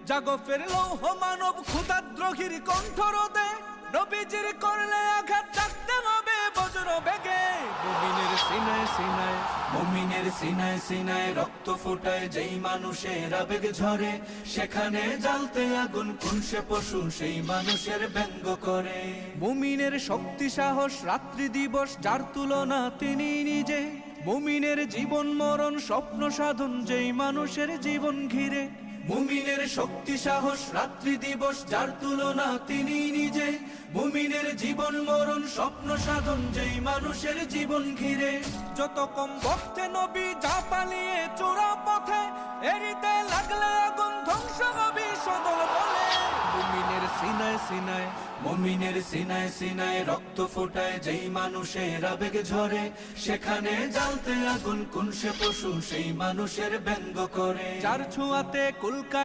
জাগো ফের লৌহ মানব ক্ষুধাদ্রোহীর কণ্ঠরোধে, নবীজির করলে আঘাত থাকতে হবে বজ্র বেগে। মুমিনের সিনায় সিনায়, মুমিনের সিনায় সিনায় রক্ত ফোটায় যেই মানুষের আবেগ ঝরে, সেখানে জ্বালতে আগুন কোন সে পশু সেই মানুষের ব্যঙ্গ করে। মুমিনের শক্তি সাহস রাত্রি দিবস যার তুলনা তিনি নিজে, মুমিনের জীবন মরণ স্বপ্ন সাধন যেই মানুষের জীবন ঘিরে। মুমিনের শক্তি সাহস রাত্রি দিবস যার তুলনা তিনি নিজে, মুমিনের জীবন মরণ স্বপ্ন সাধন যেই মানুষের জীবন ঘিরে। যত কম ভক্তে নবী যা পালিয়ে চোরা পথে, এরিতে লাগলে আগুন ধ্বংস হবে সদল বলে। মুমিনের সিনায় সিনায়, মুমিনের সিনায় সিনায় রক্ত ফোটায় যেই মানুষের আবেগ ঝরে, সেখানে জ্বালতে আগুন কোন সে পশু সেই মানুষের ব্যঙ্গ করে। যার ছোঁয়াতে কুলকা